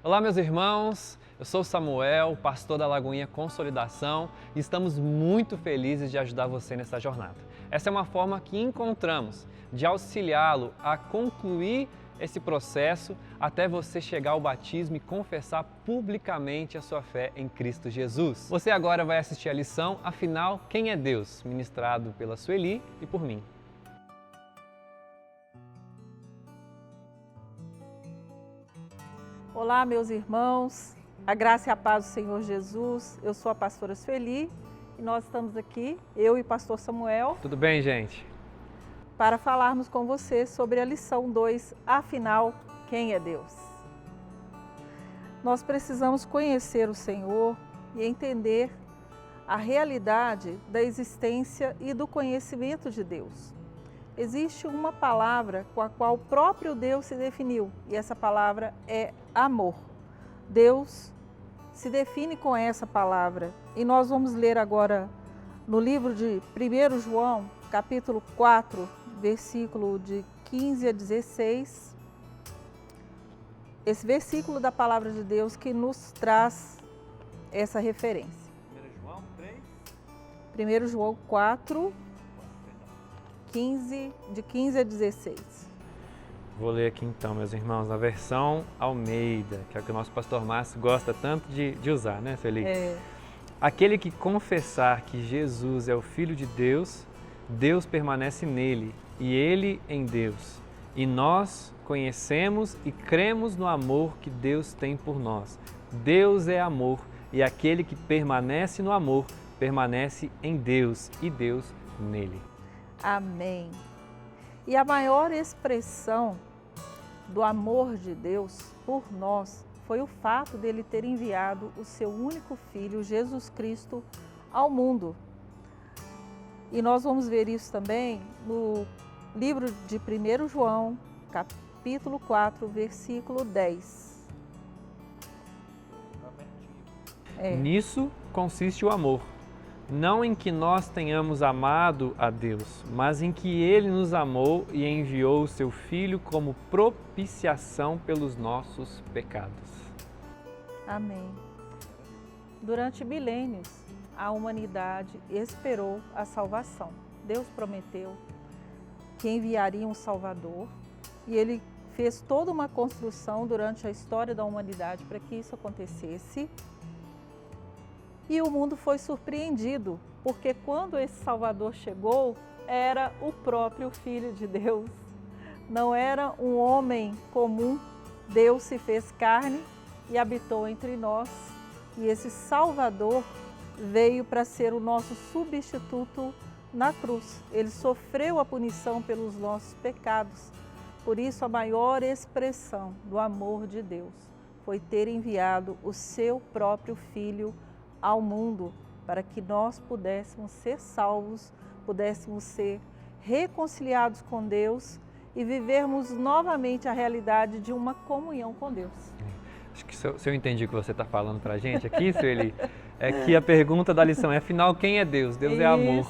Olá, meus irmãos, eu sou o Samuel, pastor da Lagoinha Consolidação e estamos muito felizes de ajudar você nessa jornada. Essa é uma forma que encontramos de auxiliá-lo a concluir esse processo até você chegar ao batismo e confessar publicamente a sua fé em Cristo Jesus. Você agora vai assistir a lição Afinal, Quem é Deus? Ministrado pela Sueli e por mim. Olá, meus irmãos, a graça e a paz do Senhor Jesus. Eu sou a pastora Sueli e nós estamos aqui, eu e o pastor Samuel, Tudo bem, gente? para falarmos com você sobre a lição 2, afinal, quem é Deus? Nós precisamos conhecer o Senhor e entender a realidade da existência e do conhecimento de Deus. Existe uma palavra com a qual o próprio Deus se definiu, e essa palavra é amor. Deus se define com essa palavra, e nós vamos ler agora no livro de 1 João, capítulo 4, versículo de 15 a 16, esse versículo da palavra de Deus que nos traz essa referência. 1 João 4, de 15 a 16. Vou ler aqui então, meus irmãos, na versão Almeida, que é o que o nosso pastor Márcio gosta tanto de usar, né, Sueli? Aquele que confessar que Jesus é o Filho de Deus, Deus permanece nele e ele em Deus. E nós conhecemos e cremos no amor que Deus tem por nós. Deus é amor e aquele que permanece no amor permanece em Deus e Deus nele. Amém. E a maior expressão do amor de Deus por nós foi o fato dele ter enviado o seu único filho, Jesus Cristo, ao mundo. E nós vamos ver isso também no livro de 1 João, capítulo 4, versículo 10. Nisso consiste o amor. Não em que nós tenhamos amado a Deus, mas em que Ele nos amou e enviou o Seu Filho como propiciação pelos nossos pecados. Amém. Durante milênios, a humanidade esperou a salvação. Deus prometeu que enviaria um Salvador e Ele fez toda uma construção durante a história da humanidade para que isso acontecesse. E o mundo foi surpreendido, porque quando esse Salvador chegou, era o próprio Filho de Deus. Não era um homem comum, Deus se fez carne e habitou entre nós. E esse Salvador veio para ser o nosso substituto na cruz. Ele sofreu a punição pelos nossos pecados. Por isso, a maior expressão do amor de Deus foi ter enviado o seu próprio Filho ao mundo, para que nós pudéssemos ser salvos, pudéssemos ser reconciliados com Deus e vivermos novamente a realidade de uma comunhão com Deus. Acho que se eu entendi o que você está falando para a gente aqui, Sueli, é que a pergunta da lição é, afinal, quem é Deus? Deus é amor.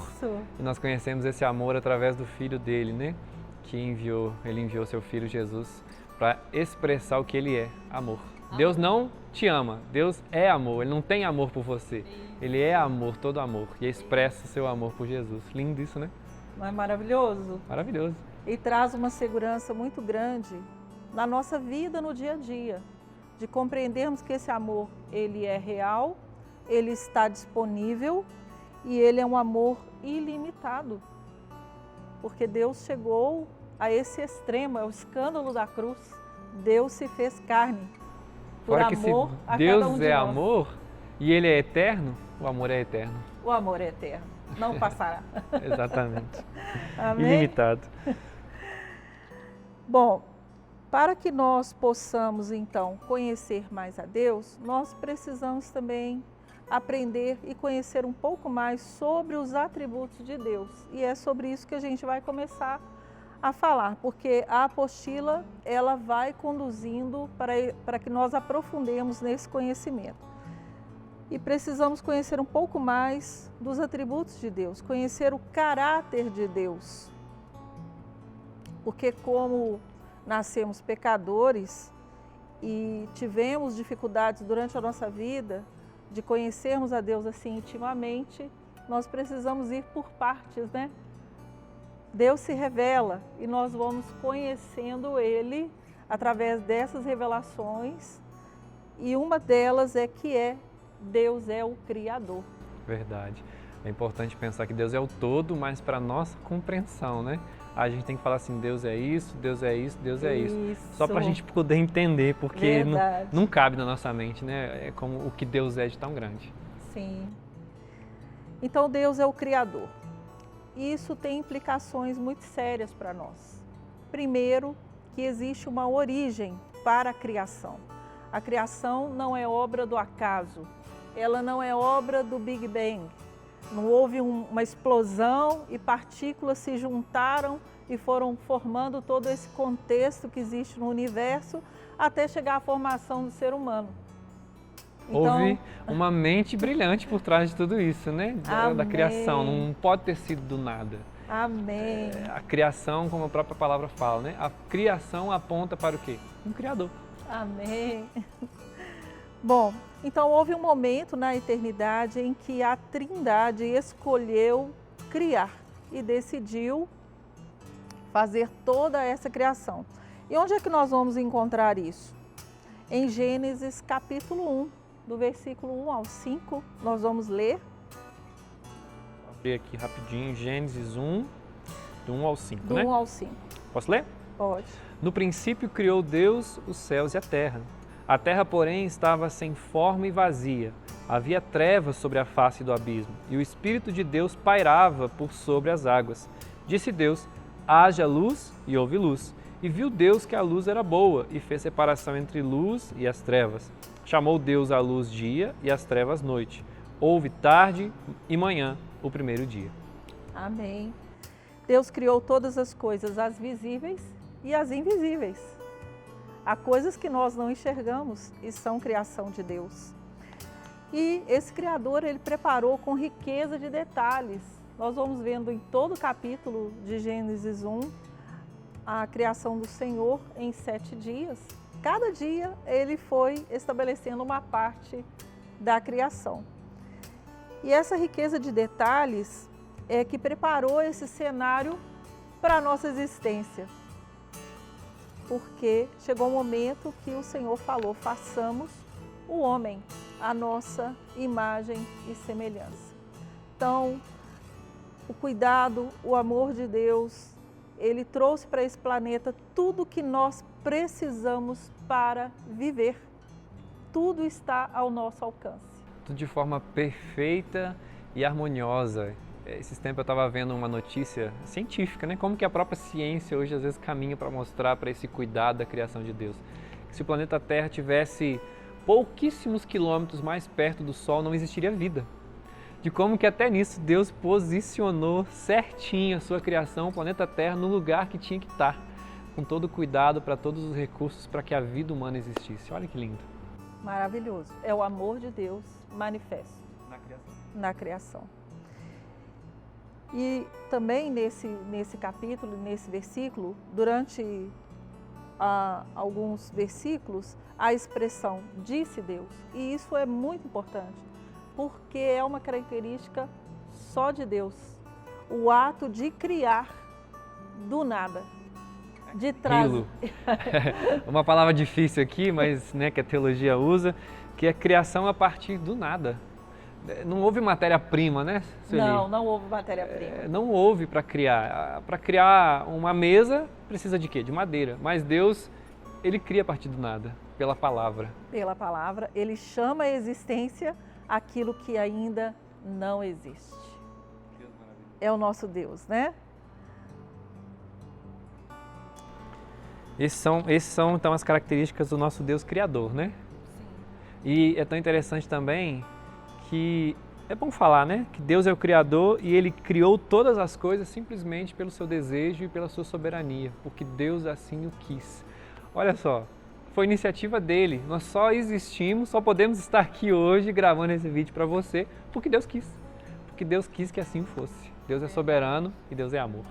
E nós conhecemos esse amor através do Filho dele, né? Ele enviou seu Filho Jesus para expressar o que ele é, amor. Deus não te ama, Deus é amor, Ele não tem amor por você, Ele é amor, todo amor, e expressa o seu amor por Jesus. Lindo isso, né? Não é maravilhoso? Maravilhoso. E traz uma segurança muito grande na nossa vida, no dia a dia, de compreendermos que esse amor, ele é real, ele está disponível e ele é um amor ilimitado. Porque Deus chegou a esse extremo, é o escândalo da cruz, Deus se fez carne. Fora que se Deus é amor e Ele é eterno, o amor é eterno. O amor é eterno, não passará. Exatamente. Amém? Ilimitado. Bom, para que nós possamos então conhecer mais a Deus, nós precisamos também aprender e conhecer um pouco mais sobre os atributos de Deus. E é sobre isso que a gente vai começar a falar, porque a apostila ela vai conduzindo para que nós aprofundemos nesse conhecimento. E precisamos conhecer um pouco mais dos atributos de Deus, conhecer o caráter de Deus. Porque como nascemos pecadores e tivemos dificuldades durante a nossa vida de conhecermos a Deus assim intimamente, nós precisamos ir por partes, né? Deus se revela e nós vamos conhecendo Ele através dessas revelações, e uma delas é que Deus é o Criador. Verdade. É importante pensar que Deus é o todo, mas para nossa compreensão, né? A gente tem que falar assim, Deus é isso, Deus é isso, Deus é isso. Só para a gente poder entender, porque não cabe na nossa mente, né? É como o que Deus é de tão grande. Sim. Então Deus é o Criador. E isso tem implicações muito sérias para nós. Primeiro, que existe uma origem para a criação. A criação não é obra do acaso, ela não é obra do Big Bang. Não houve uma explosão e partículas se juntaram e foram formando todo esse contexto que existe no universo até chegar à formação do ser humano. Então, houve uma mente brilhante por trás de tudo isso, né? Da criação, não pode ter sido do nada. Amém. A criação, como a própria palavra fala, né? A criação aponta para o quê? Um Criador. Amém. Bom, então houve um momento na eternidade em que a Trindade escolheu criar e decidiu fazer toda essa criação. E onde é que nós vamos encontrar isso? Em Gênesis capítulo 1, do versículo 1 ao 5, nós vamos ler. Vou abrir aqui rapidinho, Gênesis 1, do 1 ao 5, do né? Do 1 ao 5. Posso ler? Pode. No princípio criou Deus os céus e a terra. A terra, porém, estava sem forma e vazia. Havia trevas sobre a face do abismo, e o Espírito de Deus pairava por sobre as águas. Disse Deus, haja luz, e houve luz. E viu Deus que a luz era boa, e fez separação entre luz e as trevas. Chamou Deus a luz dia e as trevas noite. Houve tarde e manhã, o primeiro dia. Amém. Deus criou todas as coisas, as visíveis e as invisíveis. Há coisas que nós não enxergamos e são criação de Deus. E esse Criador, ele preparou com riqueza de detalhes. Nós vamos vendo em todo o capítulo de Gênesis 1 a criação do Senhor em 7 dias. Cada dia ele foi estabelecendo uma parte da criação. E essa riqueza de detalhes é que preparou esse cenário para a nossa existência. Porque chegou o momento que o Senhor falou, façamos o homem a nossa imagem e semelhança. Então, o cuidado, o amor de Deus, Ele trouxe para esse planeta tudo que nós precisamos para viver. Tudo está ao nosso alcance. Tudo de forma perfeita e harmoniosa. Esses tempos eu estava vendo uma notícia científica, né? Como que a própria ciência hoje às vezes caminha para mostrar para esse cuidado da criação de Deus. Que se o planeta Terra tivesse pouquíssimos quilômetros mais perto do Sol, não existiria vida. De como que até nisso Deus posicionou certinho a sua criação, o planeta Terra, no lugar que tinha que estar, com todo o cuidado para todos os recursos para que a vida humana existisse. Olha que lindo. Maravilhoso. É o amor de Deus manifesto na criação. E também nesse capítulo, nesse versículo, durante alguns versículos, a expressão disse Deus. E isso é muito importante, porque é uma característica só de Deus. O ato de criar do nada. De trazer. Uma palavra difícil aqui, mas né, que a teologia usa, que é criação a partir do nada. Não houve matéria-prima, né, Sueli? Não houve matéria-prima. Não houve para criar. Para criar uma mesa, precisa de quê? De madeira. Mas Deus, Ele cria a partir do nada, pela palavra. Pela palavra, Ele chama a existência aquilo que ainda não existe. É o nosso Deus, né? Essas são, então, as características do nosso Deus Criador, né? Sim. E é tão interessante também que é bom falar, né? Que Deus é o Criador e Ele criou todas as coisas simplesmente pelo seu desejo e pela sua soberania, porque Deus assim o quis. Olha só, foi iniciativa dele. Nós só existimos, só podemos estar aqui hoje gravando esse vídeo para você, porque Deus quis. Porque Deus quis que assim fosse. Deus é soberano e Deus é amor.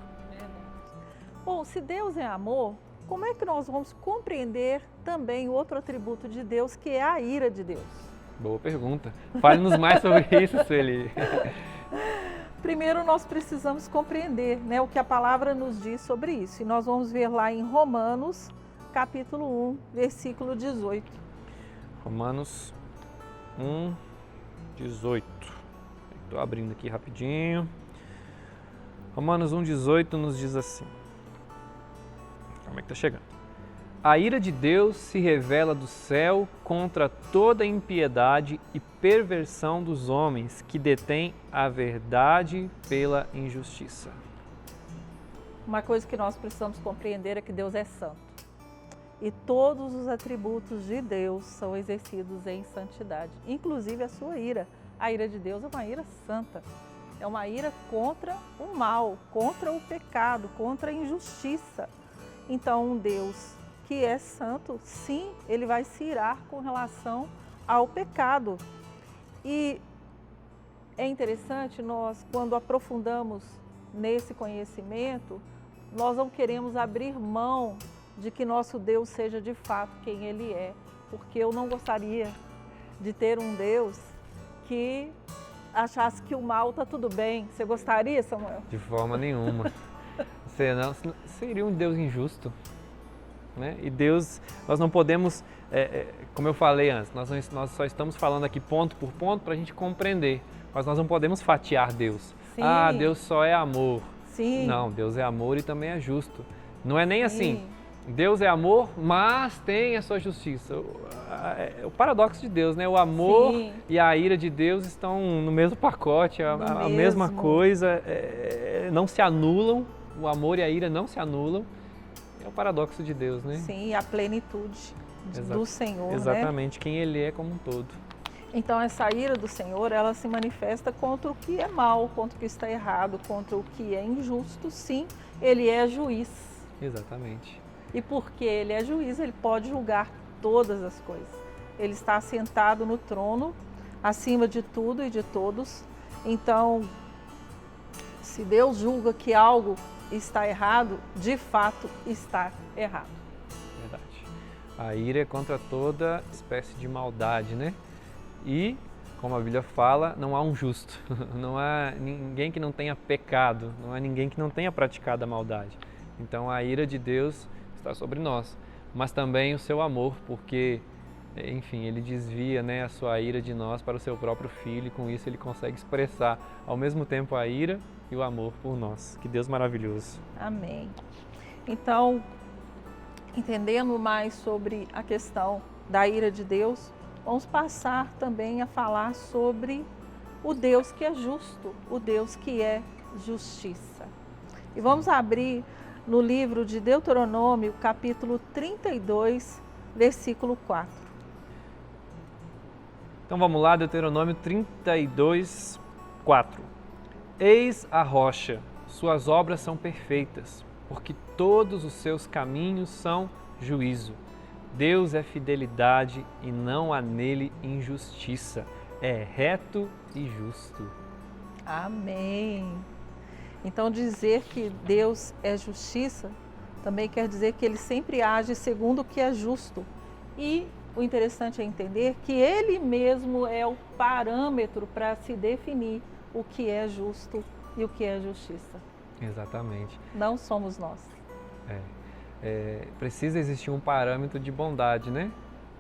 Bom, se Deus é amor, como é que nós vamos compreender também o outro atributo de Deus, que é a ira de Deus? Boa pergunta. Fale-nos mais sobre isso, Sueli. Primeiro, nós precisamos compreender, né, o que a palavra nos diz sobre isso. E nós vamos ver lá em Romanos, capítulo 1, versículo 18. Romanos 1, 18. Estou abrindo aqui rapidinho. Romanos 1, 18 nos diz assim. Como é que está chegando? A ira de Deus se revela do céu contra toda impiedade e perversão dos homens que detêm a verdade pela injustiça. Uma coisa que nós precisamos compreender é que Deus é santo. E todos os atributos de Deus são exercidos em santidade, inclusive a sua ira. A ira de Deus é uma ira santa, é uma ira contra o mal, contra o pecado, contra a injustiça. Então, um Deus que é santo, sim, ele vai se irar com relação ao pecado. E é interessante, nós, quando aprofundamos nesse conhecimento, nós não queremos abrir mão de que nosso Deus seja de fato quem Ele é, porque eu não gostaria de ter um Deus que achasse que o mal está tudo bem. Você gostaria, Samuel? De forma nenhuma. Seria um Deus injusto. Né? E Deus, nós não podemos, como eu falei antes, nós só estamos falando aqui ponto por ponto para a gente compreender, mas nós não podemos fatiar Deus. Sim. Ah, Deus só é amor. Sim. Não, Deus é amor e também é justo. Não é nem Sim. assim, Deus é amor, mas tem a sua justiça. O paradoxo de Deus, né? O amor Sim. e a ira de Deus estão no mesmo pacote, a mesma coisa, não se anulam, o amor e a ira não se anulam. É o paradoxo de Deus, né? Sim, a plenitude do Senhor, exatamente, né? Quem Ele é como um todo. Então, essa ira do Senhor, ela se manifesta contra o que é mal, contra o que está errado, contra o que é injusto. Sim, Ele é juiz. Exatamente. E porque Ele é juiz, Ele pode julgar todas as coisas. Ele está assentado no trono, acima de tudo e de todos. Então, se Deus julga que algo está errado, de fato está errado. Verdade. A ira é contra toda espécie de maldade, né? E, como a Bíblia fala, não há um justo. Não há ninguém que não tenha pecado, não há ninguém que não tenha praticado a maldade. Então a ira de Deus está sobre nós, mas também o seu amor, porque, enfim, Ele desvia, né, a sua ira de nós para o seu próprio Filho, e com isso Ele consegue expressar ao mesmo tempo a ira e o amor por nós. Que Deus maravilhoso. Amém. Então, entendendo mais sobre a questão da ira de Deus, vamos passar também a falar sobre o Deus que é justo, o Deus que é justiça. E vamos abrir no livro de Deuteronômio, capítulo 32, versículo 4. Então vamos lá, Deuteronômio 32, 4. Eis a rocha, suas obras são perfeitas, porque todos os seus caminhos são juízo. Deus é fidelidade e não há nele injustiça. É reto e justo. Amém. Então dizer que Deus é justiça também quer dizer que Ele sempre age segundo o que é justo. E o interessante é entender que Ele mesmo é o parâmetro para se definir o que é justo e o que é justiça. Exatamente. Não somos nós. Precisa existir um parâmetro de bondade, né?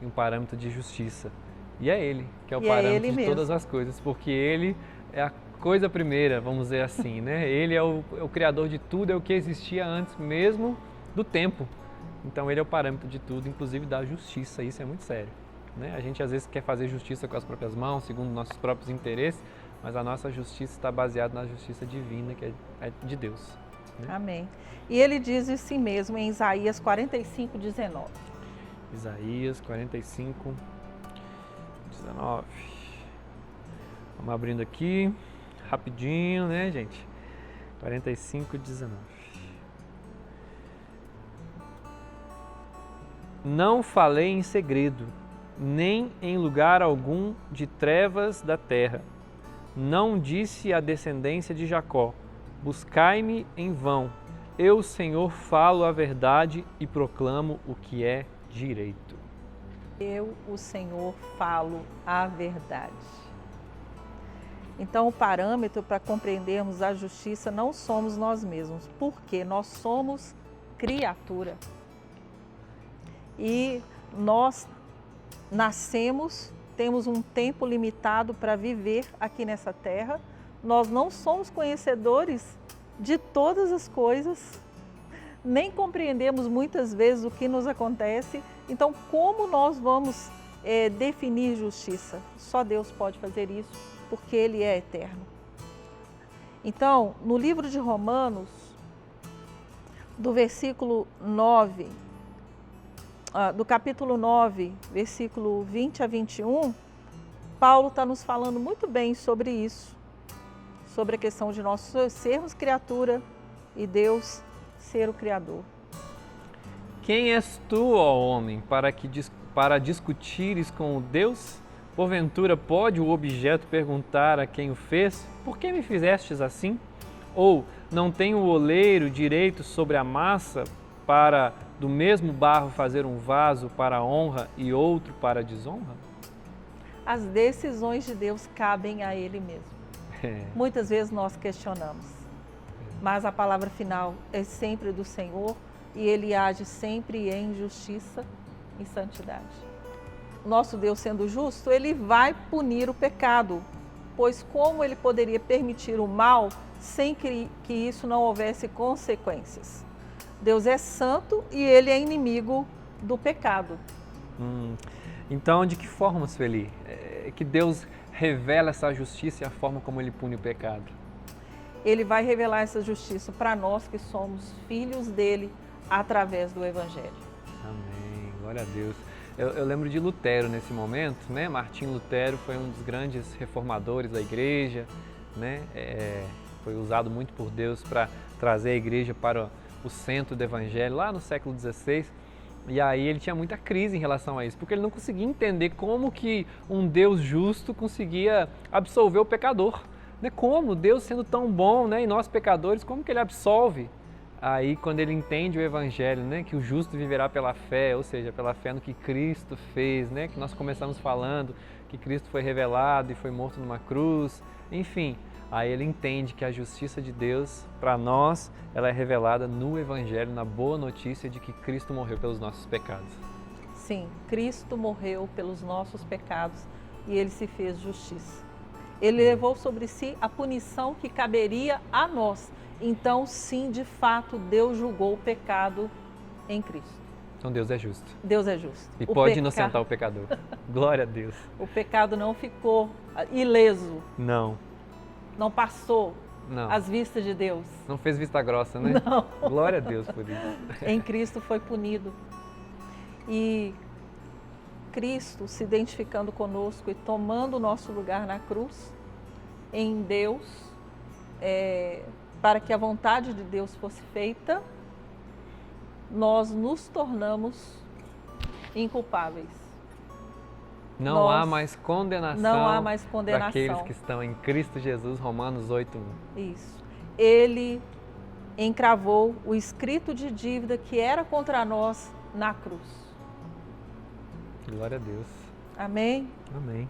E um parâmetro de justiça. E é Ele que é o parâmetro de todas as coisas, porque Ele é a coisa primeira, vamos dizer assim, né? Ele é o criador de tudo, é o que existia antes mesmo do tempo. Então Ele é o parâmetro de tudo, inclusive da justiça. Isso é muito sério, né? A gente às vezes quer fazer justiça com as próprias mãos, segundo nossos próprios interesses, mas a nossa justiça está baseada na justiça divina, que é de Deus. Né? Amém. E Ele diz isso mesmo em Isaías 45, 19. Isaías 45, 19. Vamos abrindo aqui, rapidinho, né, gente? 45, 19. Não falei em segredo, nem em lugar algum de trevas da terra. Não disse à descendência de Jacó, buscai-me em vão. Eu, Senhor, falo a verdade e proclamo o que é direito. Eu, o Senhor, falo a verdade. Então, o parâmetro para compreendermos a justiça não somos nós mesmos, porque nós somos criatura. E nós nascemos, temos um tempo limitado para viver aqui nessa terra. Nós não somos conhecedores de todas as coisas, nem compreendemos muitas vezes o que nos acontece. Então, como nós vamos definir justiça? Só Deus pode fazer isso, porque Ele é eterno. Então, no livro de Romanos, do versículo 9, do capítulo 9, versículo 20 a 21, Paulo está nos falando muito bem sobre isso, sobre a questão de nós sermos criatura e Deus ser o Criador. Quem és tu, ó homem, para discutires com o Deus? Porventura pode o objeto perguntar a quem o fez, por que me fizestes assim? Ou não tem o oleiro direito sobre a massa para do mesmo barro fazer um vaso para a honra e outro para a desonra? As decisões de Deus cabem a Ele mesmo. Muitas vezes nós questionamos, mas a palavra final é sempre do Senhor e Ele age sempre em justiça e santidade. Nosso Deus, sendo justo, Ele vai punir o pecado, pois como Ele poderia permitir o mal sem que isso não houvesse consequências? Deus é santo e Ele é inimigo do pecado. Então, de que forma, Sueli, que Deus revela essa justiça e a forma como Ele pune o pecado? Ele vai revelar essa justiça para nós que somos filhos dele através do Evangelho. Amém, glória a Deus. Eu lembro de Lutero nesse momento, né? Martinho Lutero foi um dos grandes reformadores da igreja, né? Foi usado muito por Deus para trazer a igreja para o centro do Evangelho, lá no século XVI. E aí ele tinha muita crise em relação a isso, porque ele não conseguia entender como que um Deus justo conseguia absolver o pecador. Né? Como Deus sendo tão bom, né? E nós pecadores, como que Ele absolve? Aí quando ele entende o Evangelho, né? Que o justo viverá pela fé, ou seja, pela fé no que Cristo fez, né? Que nós começamos falando que Cristo foi revelado e foi morto numa cruz, enfim. Aí ele entende que a justiça de Deus, para nós, ela é revelada no Evangelho, na boa notícia de que Cristo morreu pelos nossos pecados. Sim, Cristo morreu pelos nossos pecados e Ele se fez justiça. Ele levou sobre si a punição que caberia a nós. Então, sim, de fato, Deus julgou o pecado em Cristo. Então Deus é justo. Deus é justo. E pode inocentar o pecador. Glória a Deus. O pecado não ficou ileso. Não. Não passou Não. às vistas de Deus. Não fez vista grossa, né? Não. Glória a Deus por isso. Em Cristo foi punido. E Cristo se identificando conosco e tomando o nosso lugar na cruz, em Deus, para que a vontade de Deus fosse feita, nós nos tornamos inculpáveis. Não há mais condenação para aqueles que estão em Cristo Jesus, Romanos 8:1. Isso. Ele encravou o escrito de dívida que era contra nós na cruz. Glória a Deus. Amém? Amém.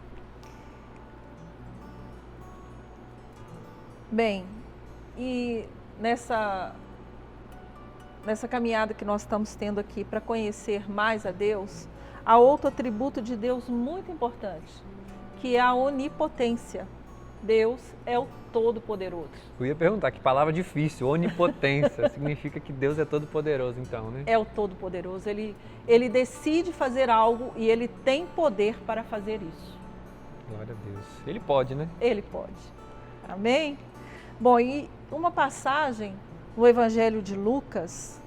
Bem, e nessa caminhada que nós estamos tendo aqui para conhecer mais a Deus, há outro atributo de Deus muito importante, que é a onipotência. Deus é o Todo-Poderoso. Eu ia perguntar, que palavra difícil, onipotência, significa que Deus é todo-poderoso então, né? É o Todo-Poderoso, ele decide fazer algo e Ele tem poder para fazer isso. Glória a Deus. Ele pode, né? Ele pode. Amém? Bom, e uma passagem no Evangelho de Lucas,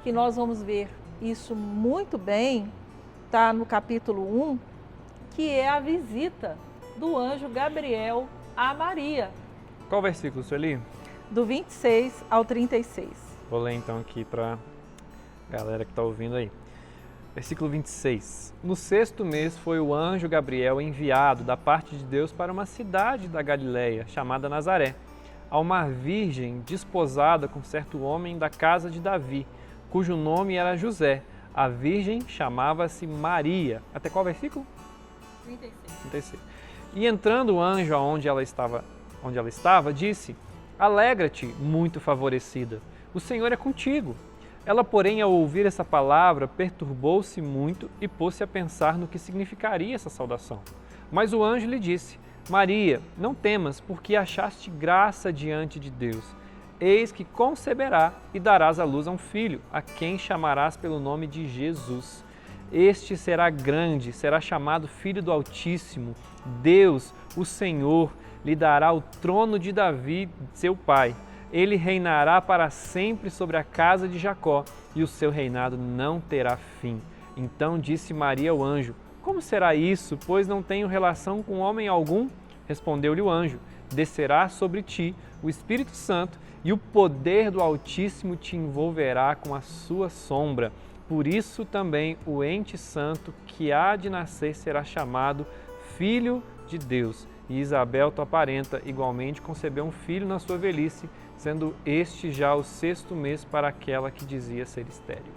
que nós vamos ver isso muito bem, está no capítulo 1, que é a visita do anjo Gabriel a Maria. Qual versículo, Sueli? Do 26 ao 36. Vou ler então aqui para a galera que está ouvindo aí. Versículo 26. No 6º mês foi o anjo Gabriel enviado da parte de Deus para uma cidade da Galileia, chamada Nazaré, a uma virgem desposada com certo homem da casa de Davi, cujo nome era José. A virgem chamava-se Maria. Até qual versículo? 36. E entrando o anjo onde ela estava, disse: Alegra-te, muito favorecida, o Senhor é contigo. Ela, porém, ao ouvir essa palavra, perturbou-se muito e pôs-se a pensar no que significaria essa saudação. Mas o anjo lhe disse: Maria, não temas, porque achaste graça diante de Deus. Eis que conceberá e darás à luz a um filho, a quem chamarás pelo nome de Jesus. Este será grande, será chamado Filho do Altíssimo. Deus, o Senhor, lhe dará o trono de Davi, seu pai. Ele reinará para sempre sobre a casa de Jacó, e o seu reinado não terá fim. Então disse Maria ao anjo: Como será isso, pois não tenho relação com homem algum? Respondeu-lhe o anjo: Descerá sobre ti o Espírito Santo, e o poder do Altíssimo te envolverá com a sua sombra. Por isso também o ente santo que há de nascer será chamado Filho de Deus. E Isabel, tua parenta, igualmente concebeu um filho na sua velhice, sendo este já o 6º mês para aquela que dizia ser estéril.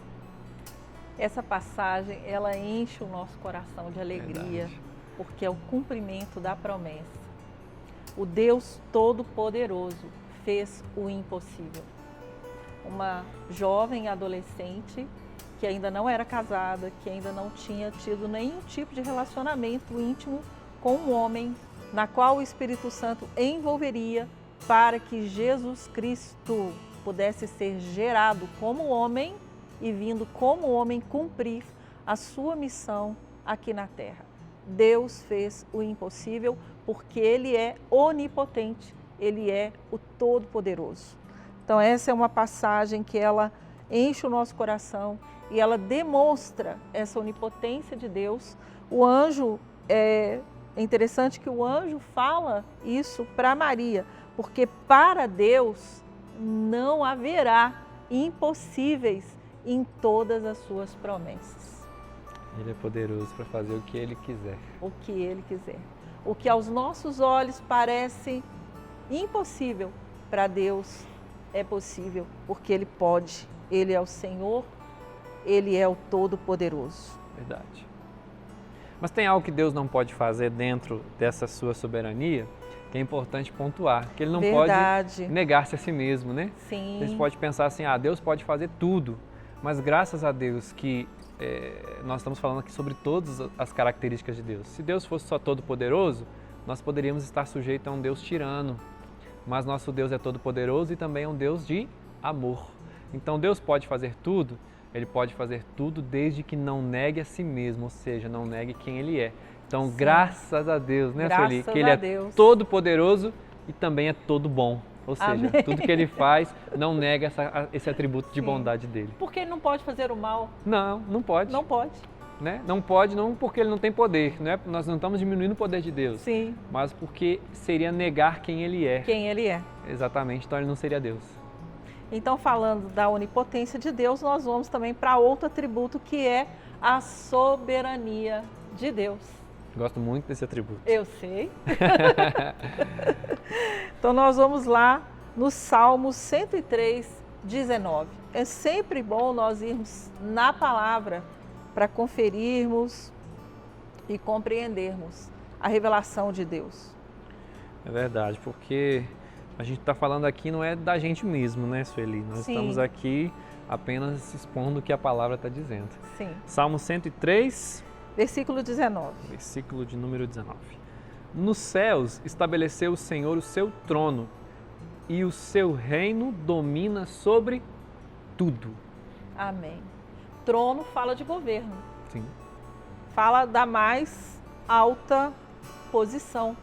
Essa passagem, ela enche o nosso coração de alegria, Verdade. porque é o cumprimento da promessa. O Deus Todo-Poderoso fez o impossível. Uma jovem adolescente que ainda não era casada, que ainda não tinha tido nenhum tipo de relacionamento íntimo com um homem, na qual o Espírito Santo envolveria para que Jesus Cristo pudesse ser gerado como homem e vindo como homem cumprir a sua missão aqui na terra. Deus fez o impossível porque Ele é onipotente, Ele é o Todo-Poderoso. Então essa é uma passagem que ela enche o nosso coração e ela demonstra essa onipotência de Deus. O anjo, é interessante que o anjo fala isso para Maria, porque para Deus não haverá impossíveis em todas as suas promessas. Ele é poderoso para fazer o que Ele quiser. O que Ele quiser. O que aos nossos olhos parece impossível, para Deus é possível, porque Ele pode. Ele é o Senhor, Ele é o Todo-Poderoso. Verdade. Mas tem algo que Deus não pode fazer dentro dessa sua soberania, que é importante pontuar, que Ele não Verdade. pode negar-se a si mesmo, né? Sim. A gente pode pensar assim, Deus pode fazer tudo, mas graças a Deus que nós estamos falando aqui sobre todas as características de Deus. Se Deus fosse só todo-poderoso, nós poderíamos estar sujeitos a um Deus tirano, mas nosso Deus é todo-poderoso e também é um Deus de amor. Então Deus pode fazer tudo, Ele pode fazer tudo desde que não negue a si mesmo, ou seja, não negue quem Ele é. Então, sim, graças a Deus, né, Sueli? Que Ele é todo-poderoso e também é todo bom. Ou seja, amém, tudo que Ele faz não nega esse atributo de, sim, bondade dEle. Porque Ele não pode fazer o mal? Não, não pode. Não pode. Né? Não pode, não porque Ele não tem poder, né? Nós não estamos diminuindo o poder de Deus. Sim. Mas porque seria negar quem Ele é. Quem Ele é. Exatamente, então Ele não seria Deus. Então, falando da onipotência de Deus, nós vamos também para outro atributo, que é a soberania de Deus. Gosto muito desse atributo. Eu sei. Então, nós vamos lá no Salmo 103, 19. É sempre bom nós irmos na palavra para conferirmos e compreendermos a revelação de Deus. É verdade, porque a gente está falando aqui não é da gente mesmo, né, Sueli? Nós, sim, estamos aqui apenas expondo o que a palavra está dizendo. Sim. Salmo 103, versículo 19. Versículo de número 19. Nos céus estabeleceu o Senhor o seu trono, e o seu reino domina sobre tudo. Amém. Trono fala de governo. Sim. Fala da mais alta posição.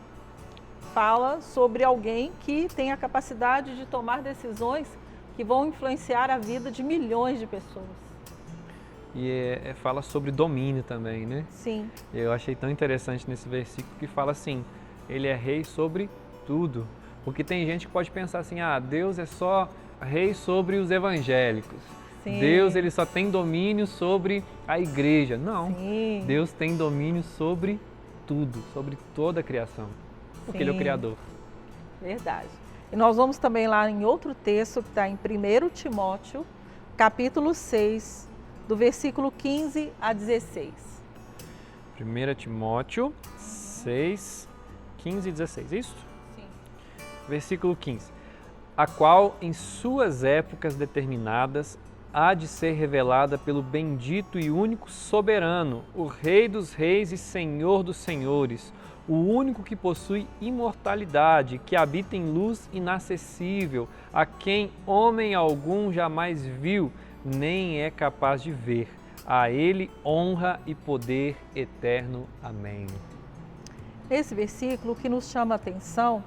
Fala sobre alguém que tem a capacidade de tomar decisões que vão influenciar a vida de milhões de pessoas. E fala sobre domínio também, né? Sim. Eu achei tão interessante nesse versículo que fala assim, Ele é rei sobre tudo. Porque tem gente que pode pensar assim, Deus é só rei sobre os evangélicos. Sim. Deus, Ele só tem domínio sobre a igreja. Não, sim, Deus tem domínio sobre tudo, sobre toda a criação. Porque, sim, Ele é o Criador. Verdade. E nós vamos também lá em outro texto que está em 1 Timóteo, capítulo 6, do versículo 15 a 16. 1 Timóteo 6, 15 e 16, isso? Sim. Versículo 15. A qual em suas épocas determinadas há de ser revelada pelo bendito e único soberano, o Rei dos reis e Senhor dos senhores, o único que possui imortalidade, que habita em luz inacessível, a quem homem algum jamais viu, nem é capaz de ver. A ele honra e poder eterno. Amém. Esse versículo, o que nos chama a atenção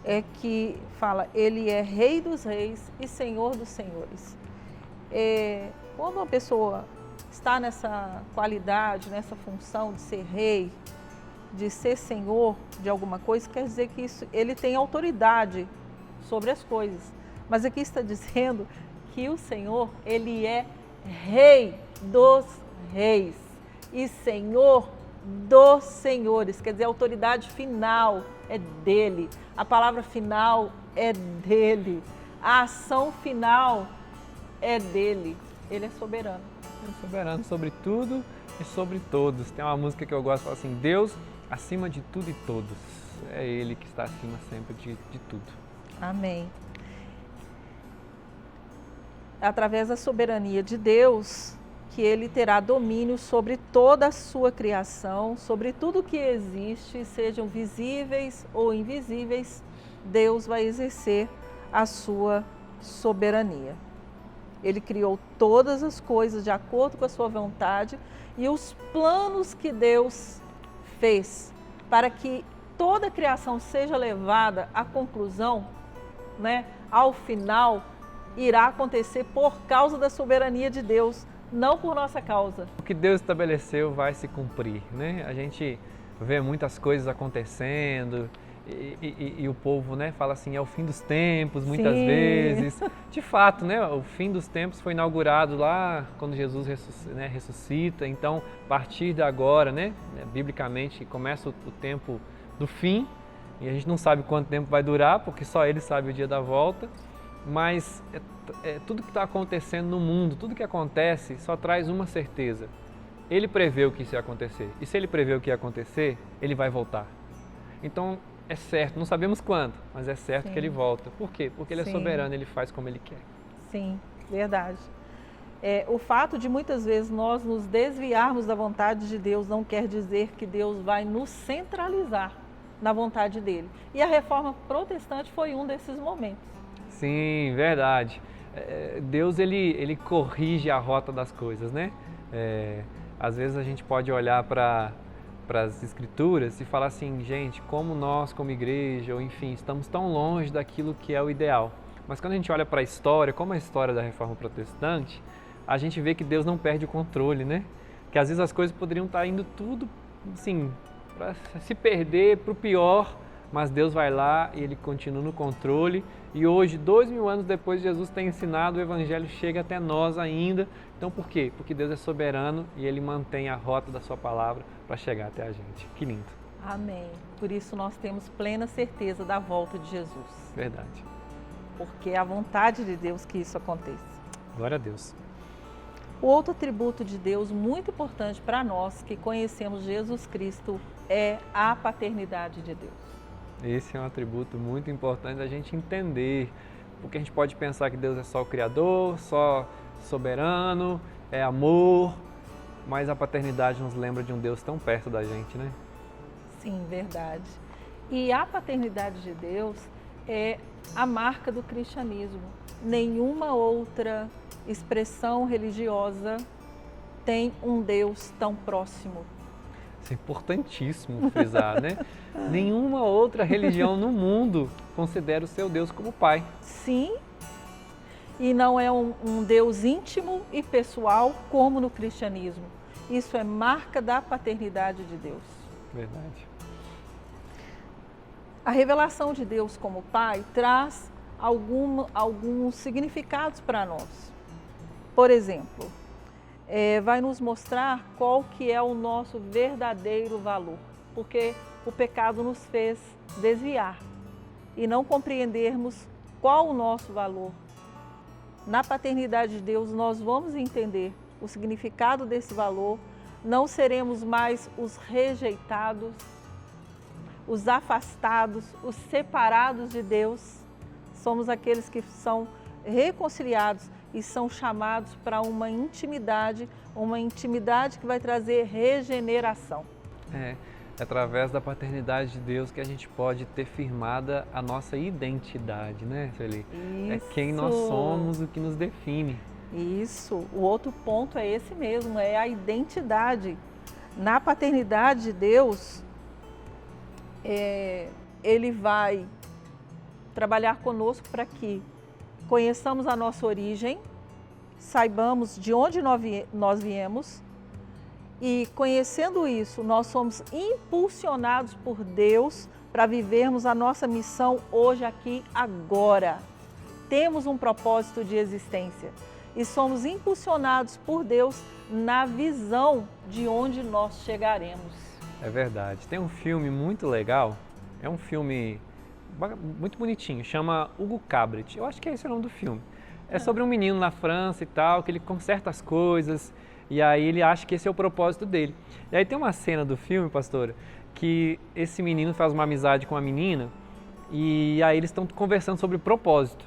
é que fala, ele é Rei dos reis e Senhor dos senhores. Quando uma pessoa está nessa qualidade, nessa função de ser rei, de ser senhor de alguma coisa, quer dizer que ele tem autoridade sobre as coisas. Mas aqui está dizendo que o Senhor, ele é Rei dos reis e Senhor dos senhores, quer dizer, a autoridade final é dele, a palavra final é dele, a ação final é dele, ele é soberano. Ele é soberano sobre tudo e sobre todos. Tem uma música que eu gosto, fala assim, Deus acima de tudo e todos. É Ele que está acima sempre de tudo. Amém. Através da soberania de Deus, que Ele terá domínio sobre toda a sua criação, sobre tudo que existe, sejam visíveis ou invisíveis, Deus vai exercer a sua soberania. Ele criou todas as coisas de acordo com a sua vontade e os planos que Deus fez para que toda a criação seja levada à conclusão, né, ao final, irá acontecer por causa da soberania de Deus, não por nossa causa. O que Deus estabeleceu vai se cumprir, né? A gente vê muitas coisas acontecendo e o povo, né, fala assim, é o fim dos tempos, muitas Sim. vezes. De fato, né, o fim dos tempos foi inaugurado lá quando Jesus ressuscita. Então, a partir de agora, né, biblicamente, começa o tempo do fim. E a gente não sabe quanto tempo vai durar, porque só Ele sabe o dia da volta. Mas tudo que está acontecendo no mundo, tudo que acontece, só traz uma certeza. Ele prevê o que isso ia acontecer. E se Ele prevê o que ia acontecer, Ele vai voltar. Então, é certo, não sabemos quando, mas é certo Sim. que Ele volta. Por quê? Porque Ele Sim. é soberano, Ele faz como Ele quer. Sim, verdade. O fato de muitas vezes nós nos desviarmos da vontade de Deus não quer dizer que Deus vai nos centralizar na vontade dele. E a reforma protestante foi um desses momentos. Sim, verdade. Deus, ele corrige a rota das coisas, né? Às vezes a gente pode olhar para as escrituras e falar assim, gente, como nós, como igreja, ou enfim, estamos tão longe daquilo que é o ideal. Mas quando a gente olha para a história, como a história da Reforma Protestante, a gente vê que Deus não perde o controle, né? Que às vezes as coisas poderiam estar indo tudo, assim, para se perder para o pior, mas Deus vai lá e Ele continua no controle. E hoje, 2000 anos depois, Jesus tem ensinado, o Evangelho chega até nós ainda. Então por quê? Porque Deus é soberano e Ele mantém a rota da sua palavra para chegar até a gente. Que lindo. Amém. Por isso nós temos plena certeza da volta de Jesus. Verdade. Porque é a vontade de Deus que isso aconteça. Glória a Deus. O outro atributo de Deus muito importante para nós que conhecemos Jesus Cristo é a paternidade de Deus. Esse é um atributo muito importante da gente entender, porque a gente pode pensar que Deus é só o Criador, só soberano, é amor, mas a paternidade nos lembra de um Deus tão perto da gente, né? Sim, verdade. E a paternidade de Deus é a marca do cristianismo. Nenhuma outra expressão religiosa tem um Deus tão próximo. Isso é importantíssimo frisar, né? Nenhuma outra religião no mundo considera o seu Deus como Pai. Sim, e não é um Deus íntimo e pessoal como no cristianismo. Isso é marca da paternidade de Deus. Verdade. A revelação de Deus como Pai traz alguns significados para nós. Por exemplo, vai nos mostrar qual que é o nosso verdadeiro valor, porque o pecado nos fez desviar. e não compreendermos qual o nosso valor. Na paternidade de Deus, nós vamos entender o significado desse valor, não seremos mais os rejeitados, os afastados, os separados de Deus. Somos aqueles que são reconciliados e são chamados para uma intimidade que vai trazer regeneração. É através da paternidade de Deus que a gente pode ter firmada a nossa identidade, né, Sueli? Isso. É quem nós somos, o que nos define. Isso. O outro ponto é esse mesmo, é a identidade. Na paternidade de Deus, Ele vai trabalhar conosco para que conheçamos a nossa origem, saibamos de onde nós viemos e, conhecendo isso, nós somos impulsionados por Deus para vivermos a nossa missão hoje, aqui, agora. Temos um propósito de existência e somos impulsionados por Deus na visão de onde nós chegaremos. É verdade. Tem um filme muito legal, é um filme muito bonitinho, chama Hugo Cabret. Eu acho que esse é o nome do filme. É sobre um menino na França e tal, que ele conserta as coisas e aí ele acha que esse é o propósito dele. E aí tem uma cena do filme, pastora, que esse menino faz uma amizade com uma menina e aí eles estão conversando sobre o propósito.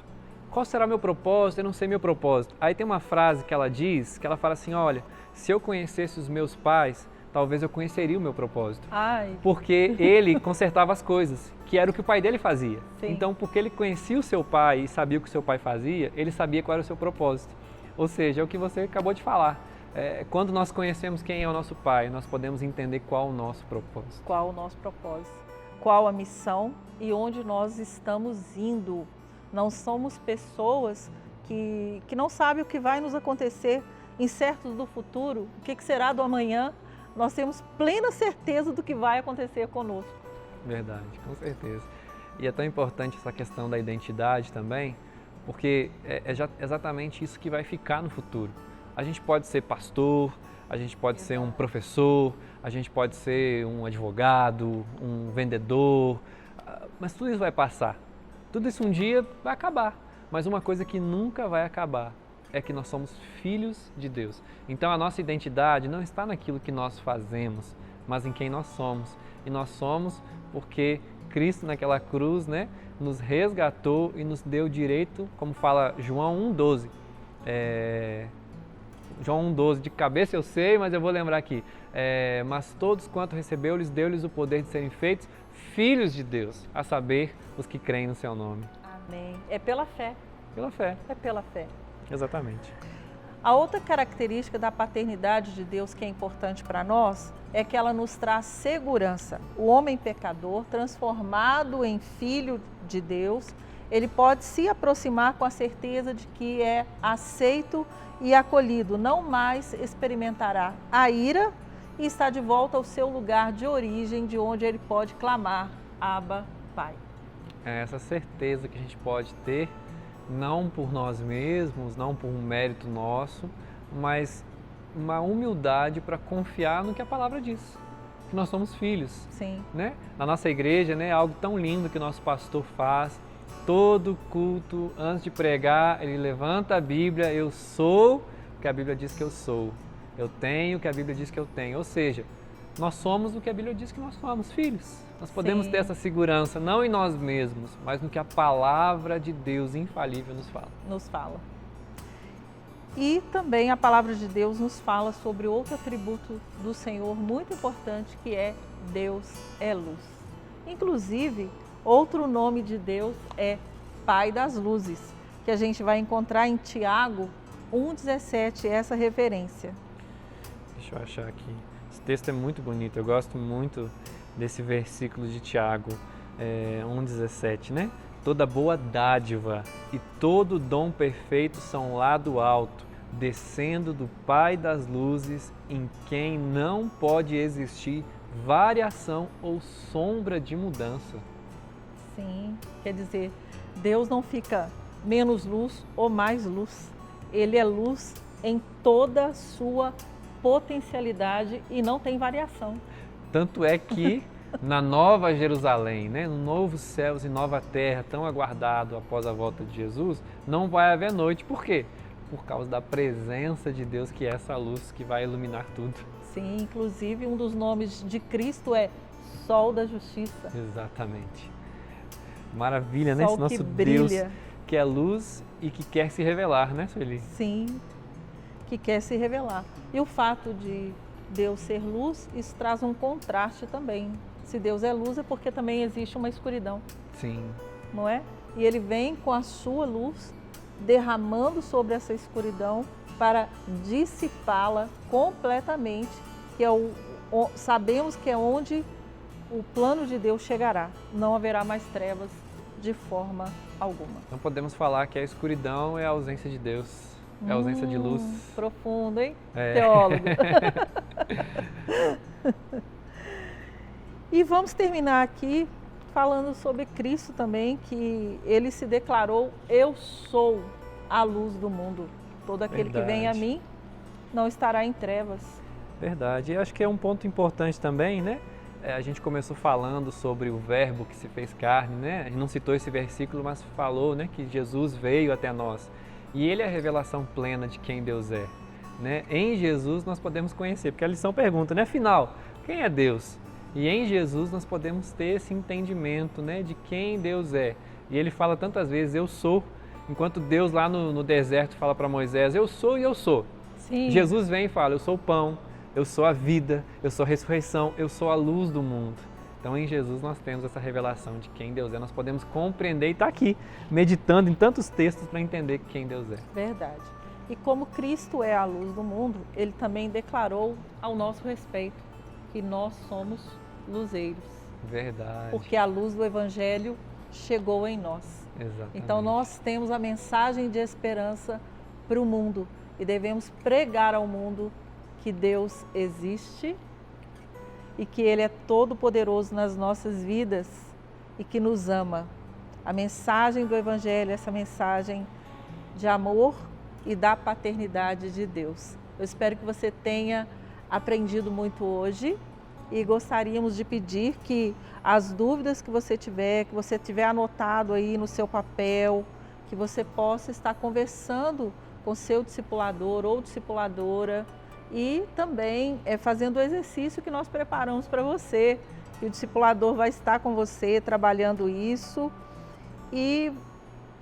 Qual será meu propósito? Eu não sei meu propósito. Aí tem uma frase que ela diz, que ela fala assim, olha, se eu conhecesse os meus pais, talvez eu conheceria o meu propósito. Ai. Porque ele consertava as coisas, que era o que o pai dele fazia. Sim. Então, porque ele conhecia o seu pai e sabia o que o seu pai fazia, ele sabia qual era o seu propósito. Ou seja, é o que você acabou de falar. Quando nós conhecemos quem é o nosso pai, nós podemos entender qual o nosso propósito. Qual o nosso propósito, qual a missão e onde nós estamos indo. Não somos pessoas que não sabem o que vai nos acontecer, incertos do futuro, o que será do amanhã. Nós temos plena certeza do que vai acontecer conosco. Verdade, com certeza. E é tão importante essa questão da identidade também, porque é exatamente isso que vai ficar no futuro. A gente pode ser pastor, a gente pode ser um professor, a gente pode ser um advogado, um vendedor, mas tudo isso vai passar. Tudo isso um dia vai acabar, mas uma coisa que nunca vai acabar é que nós somos filhos de Deus. Então a nossa identidade não está naquilo que nós fazemos, mas em quem nós somos. E nós somos porque Cristo naquela cruz, né, nos resgatou e nos deu direito, como fala João 1,12. João 1,12, de cabeça eu sei, mas eu vou lembrar aqui. Mas todos quanto recebeu-lhes, deu-lhes o poder de serem feitos filhos de Deus, a saber, os que creem no seu nome. Amém. É pela fé. Pela fé. É pela fé. Exatamente. A outra característica da paternidade de Deus que é importante para nós é que ela nos traz segurança. O homem pecador, transformado em filho de Deus, ele pode se aproximar com a certeza de que é aceito e acolhido, não mais experimentará a ira e está de volta ao seu lugar de origem, de onde ele pode clamar, Abba, Pai. É essa certeza que a gente pode ter, não por nós mesmos, não por um mérito nosso, mas uma humildade para confiar no que a palavra diz, que nós somos filhos. Sim. Né? Na nossa igreja, né, algo tão lindo que o nosso pastor faz, todo culto, antes de pregar, ele levanta a Bíblia, eu sou o que a Bíblia diz que eu sou, eu tenho o que a Bíblia diz que eu tenho, ou seja, nós somos o que a Bíblia diz que nós somos, filhos. Nós podemos Sim. ter essa segurança, não em nós mesmos, mas no que a palavra de Deus infalível nos fala. Nos fala. E também a palavra de Deus nos fala sobre outro atributo do Senhor muito importante, que é Deus é luz. Inclusive, outro nome de Deus é Pai das Luzes, que a gente vai encontrar em Tiago 1,17, essa referência. Deixa eu achar aqui. Esse texto é muito bonito, eu gosto muito desse versículo de Tiago 1,17, né? Toda boa dádiva e todo dom perfeito são lá do alto, descendo do Pai das luzes, em quem não pode existir variação ou sombra de mudança. Sim, quer dizer, Deus não fica menos luz ou mais luz. Ele é luz em toda a sua potencialidade e não tem variação. Tanto é que na nova Jerusalém, né? No novo céus e nova terra, tão aguardado após a volta de Jesus, não vai haver noite. Por quê? Por causa da presença de Deus, que é essa luz que vai iluminar tudo. Sim, inclusive um dos nomes de Cristo é Sol da Justiça. Exatamente. Maravilha, né? Sol Esse nosso que brilha. Deus que é luz e que quer se revelar, né, Sueli? Sim, que quer se revelar. E o fato de Deus ser luz, isso traz um contraste também. Se Deus é luz, é porque também existe uma escuridão. Sim. Não é? E Ele vem com a sua luz, derramando sobre essa escuridão para dissipá-la completamente, que é sabemos que é onde o plano de Deus chegará. Não haverá mais trevas de forma alguma. Então podemos falar que a escuridão é a ausência de Deus, é a ausência de luz. Profundo, hein? Teólogo. E vamos terminar aqui falando sobre Cristo também, que Ele se declarou: eu sou a luz do mundo. Todo aquele que vem a mim não estará em trevas. Verdade. E acho que é um ponto importante também, né? A gente começou falando sobre o verbo que se fez carne, né? A gente não citou esse versículo, mas falou, né, que Jesus veio até nós. E Ele é a revelação plena de quem Deus é, né? Em Jesus nós podemos conhecer, porque a lição pergunta, né? Afinal, quem é Deus? E em Jesus nós podemos ter esse entendimento, né, de quem Deus é. E Ele fala tantas vezes, eu sou, enquanto Deus lá no deserto fala para Moisés, eu sou e eu sou. Sim. Jesus vem e fala, eu sou o pão, eu sou a vida, eu sou a ressurreição, eu sou a luz do mundo. Então em Jesus nós temos essa revelação de quem Deus é, nós podemos compreender e estar aqui meditando em tantos textos para entender quem Deus é. Verdade. E como Cristo é a luz do mundo, Ele também declarou ao nosso respeito que nós somos luzeiros. Verdade. Porque a luz do Evangelho chegou em nós. Exatamente. Então nós temos a mensagem de esperança para o mundo e devemos pregar ao mundo que Deus existe e que Ele é todo-poderoso nas nossas vidas e que nos ama. A mensagem do Evangelho, essa mensagem de amor e da paternidade de Deus. Eu espero que você tenha aprendido muito hoje e gostaríamos de pedir que as dúvidas que você tiver anotado aí no seu papel, que você possa estar conversando com seu discipulador ou discipuladora e também fazendo o exercício que nós preparamos para você, que o discipulador vai estar com você trabalhando isso. E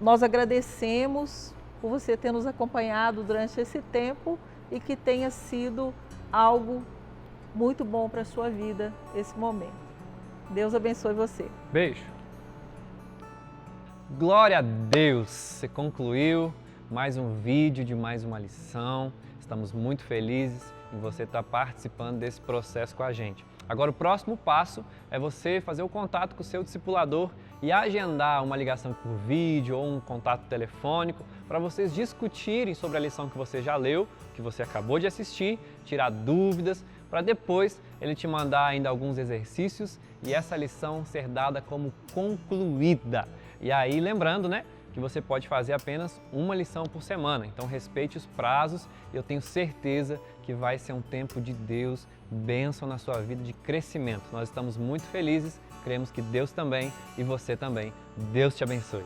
nós agradecemos por você ter nos acompanhado durante esse tempo e que tenha sido algo muito bom para a sua vida esse momento. Deus abençoe você. Beijo. Glória a Deus! Você concluiu mais um vídeo de mais uma lição. Estamos muito felizes em você estar participando desse processo com a gente. Agora o próximo passo é você fazer o contato com o seu discipulador e agendar uma ligação por vídeo ou um contato telefônico para vocês discutirem sobre a lição que você já leu, que você acabou de assistir, tirar dúvidas, para depois ele te mandar ainda alguns exercícios e essa lição ser dada como concluída. E aí lembrando, né, que você pode fazer apenas uma lição por semana. Então respeite os prazos e eu tenho certeza que vai ser um tempo de Deus, bênção na sua vida, de crescimento. Nós estamos muito felizes, cremos que Deus também e você também. Deus te abençoe.